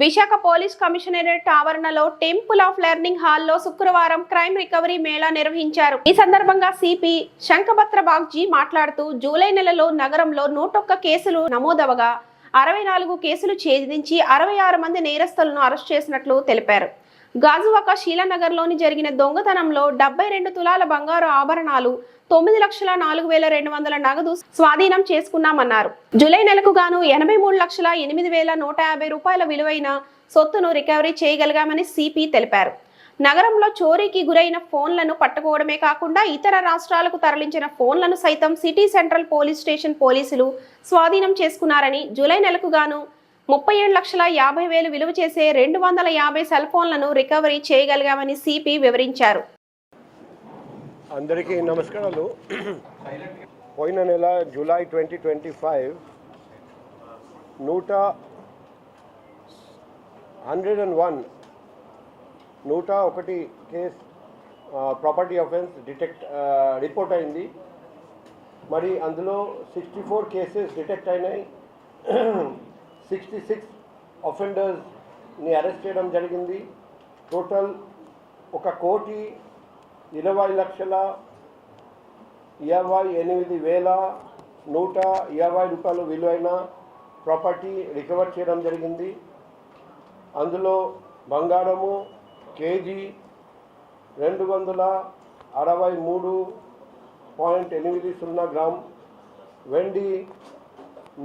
Visakha police commissionerate ఆవరణలో temple of learning హాల్లో శుక్రవారం క్రైమ్ రికవరీ మేళా నిర్వహించారు. ఈ సందర్భంగా సిపి శంఖపత్ర బాగ్జీ మాట్లాడుతూ జూలై నెలలో నగరంలో 101 కేసులు నమోదవగా 64 కేసులు ఛేదించి 66 మంది నేరస్తులను అరెస్ట్ చేసినట్లు తెలిపారు. గాజువాక శీలానగర్లోని జరిగిన దొంగతనంలో 72 తులాల బంగారు ఆభరణాలు 9,04,200 నగదు స్వాధీనం చేసుకున్నామన్నారు. జూలై నెలకు గాను 83,08,150 రూపాయల విలువైన సొత్తును రికవరీ చేయగలిగామని సిపి తెలిపారు. నగరంలో చోరీకి గురైన ఫోన్లను పట్టుకోవడమే కాకుండా ఇతర రాష్ట్రాలకు తరలించిన ఫోన్లను సైతం సిటీ సెంట్రల్ పోలీస్ స్టేషన్ పోలీసులు స్వాధీనం చేసుకున్నారని, జూలై నెలకు గాను 37,50,000 విలువ చేసే 250 సెల్ ఫోన్లను రికవరీ చేయగలిగామని సిపి వివరించారు. అందరికీ నమస్కారాలు. పోయిన నెల July 2025 101 case property offence report అయింది. మరి అందులో 64 కేసెస్ డిటెక్ట్ అయినాయి. 66 అఫెండర్స్ని అరెస్ట్ చేయడం జరిగింది. టోటల్ 1,20,28,120 రూపాయలు విలువైన ప్రాపర్టీ రికవర్ చేయడం జరిగింది. అందులో బంగారము కేజీ 263.80 గ్రామ్, వెండి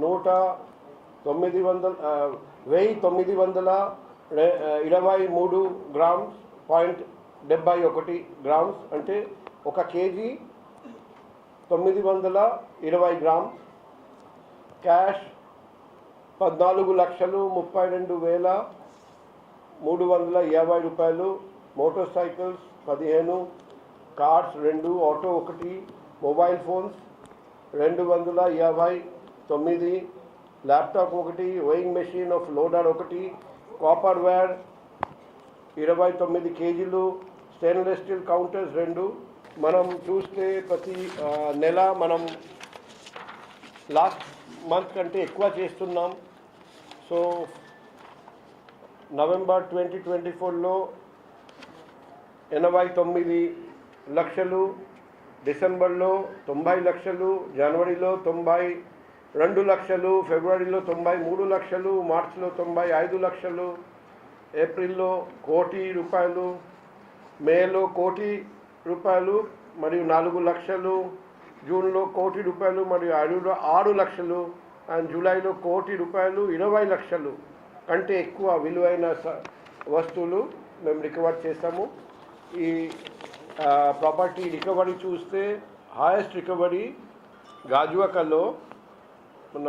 1,923 గ్రామ్స్ 0.71 గ్రామ్స్, అంటే 1 కేజీ 920 గ్రామ్స్. క్యాష్ 14,32,350 రూపాయలు. Motor cycles 15, cars 2, auto 1, mobile phones 259, laptop 1, weighing machine of loader 1, copper wire 29 కేజీలు, స్టెయిన్లెస్ స్టీల్ కౌంటర్స్ 2. మనం చూస్తే ప్రతి నెల మనం లాస్ట్ మంత్ కంటే ఎక్కువ చేస్తున్నాం. సో నవంబర్ 2024లో 89 లక్షలు, డిసెంబర్లో 90 లక్షలు, జనవరిలో 92 లక్షలు, ఫిబ్రవరిలో 93 లక్షలు, మార్చిలో 95 లక్షలు, ఏప్రిల్లో 1 కోటి రూపాయలు, మేలో 1 కోటి రూపాయలు మరియు 4 లక్షలు, జూన్లో 1 కోటి రూపాయలు మరియు 6 లక్షలు, అండ్ జూలైలో 1 కోటి రూపాయలు 20 లక్షలు కంటే ఎక్కువ విలువైన వస్తువులు మేము రికవర్ చేస్తాము. ఈ ప్రాపర్టీ రికవరీ చూస్తే హైయెస్ట్ రికవరీ గాజువాకలో మన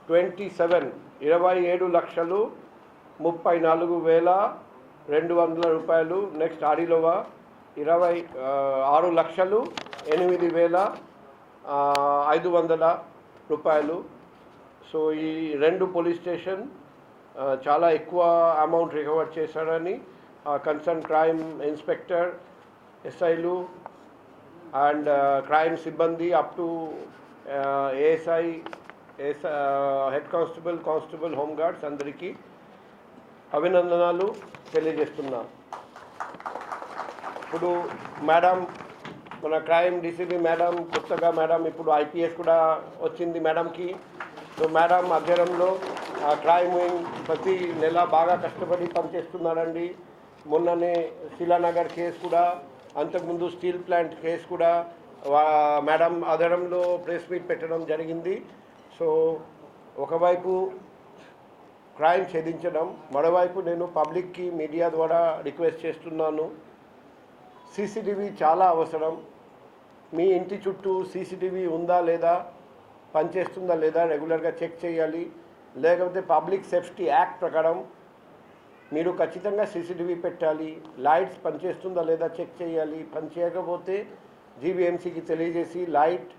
27,34,200 రూపాయలు. నెక్స్ట్ ఆడిలోవా 26,08,500 రూపాయలు. సో ఈ 2 పోలీస్ స్టేషన్ చాలా ఎక్కువ అమౌంట్ రికవర్ చేశారని కన్సర్న్ క్రైమ్ ఇన్స్పెక్టర్, ఎస్ఐలు అండ్ క్రైమ్ సిబ్బంది up to ASI, head constable, home guards అందరికీ అభినందనలు తెలియజేస్తున్నాను. ఇప్పుడు మేడం, మన క్రైమ్ డీసీపీ మేడం, కొత్తగా మేడం ఇప్పుడు ఐపీఎస్ కూడా వచ్చింది మేడంకి. సో మేడం ఆధ్వర్యంలో క్రైమ్ వింగ్ ప్రతి నెల బాగా కష్టపడి పనిచేస్తున్నారండి. మొన్ననే శీలానగర్ కేసు కూడా, అంతకుముందు స్టీల్ ప్లాంట్ కేసు కూడా మేడం ఆధ్వర్యంలో ప్రెస్ మీట్ పెట్టడం జరిగింది. సో ఒకవైపు క్రైమ్ ఛేదించడం, మరోవైపు నేను పబ్లిక్కి మీడియా ద్వారా రిక్వెస్ట్ చేస్తున్నాను, సీసీటీవీ చాలా అవసరం. మీ ఇంటి చుట్టూ సీసీటీవీ ఉందా లేదా, పనిచేస్తుందా లేదా రెగ్యులర్గా చెక్ చేయాలి. లేకపోతే పబ్లిక్ సేఫ్టీ యాక్ట్ ప్రకారం మీరు ఖచ్చితంగా సీసీటీవీ పెట్టాలి. లైట్స్ పనిచేస్తుందా లేదా చెక్ చేయాలి. పనిచేయకపోతే జీవీఎంసీకి తెలియజేసి లైట్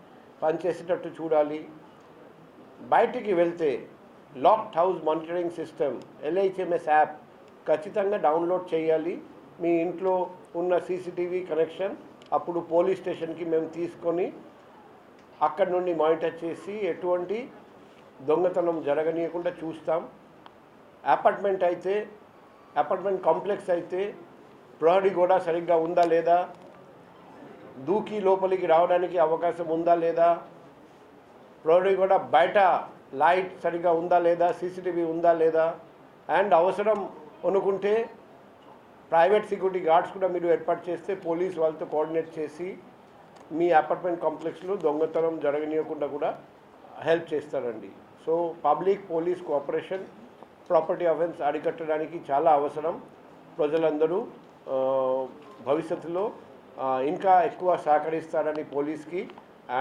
పనిచేసేటట్టు చూడాలి. బయటికి వెళ్తే locked house monitoring system LHMS app ఖచ్చితంగా డౌన్లోడ్ చేయాలి. మీ ఇంట్లో ఉన్న సీసీటీవీ కనెక్షన్ అప్పుడు పోలీస్ స్టేషన్కి మేము తీసుకొని అక్కడి నుండి మానిటర్ చేసి ఎటువంటి దొంగతనం జరగనీయకుండా చూస్తాం. అపార్ట్మెంట్ కాంప్లెక్స్ అయితే ప్రహరీ కూడా సరిగ్గా ఉందా లేదా, దూకి లోపలికి రావడానికి అవకాశం ఉందా లేదా, ప్రహరీ కూడా బయట లైట్ సరిగ్గా ఉందా లేదా, సీసీటీవీ ఉందా లేదా, అండ్ అవసరం అనుకుంటే ప్రైవేట్ సెక్యూరిటీ గార్డ్స్ కూడా మీరు ఏర్పాటు చేస్తే పోలీస్ వాళ్ళతో కోఆర్డినేట్ చేసి మీ అపార్ట్మెంట్ కాంప్లెక్స్లో దొంగతనం జరగనీయకుండా కూడా హెల్ప్ చేస్తారండి. So public police cooperation property offence అరికట్టడానికి చాలా అవసరం. ప్రజలందరూ భవిష్యత్తులో ఇంకా ఎక్కువ సహకరిస్తారని పోలీస్కి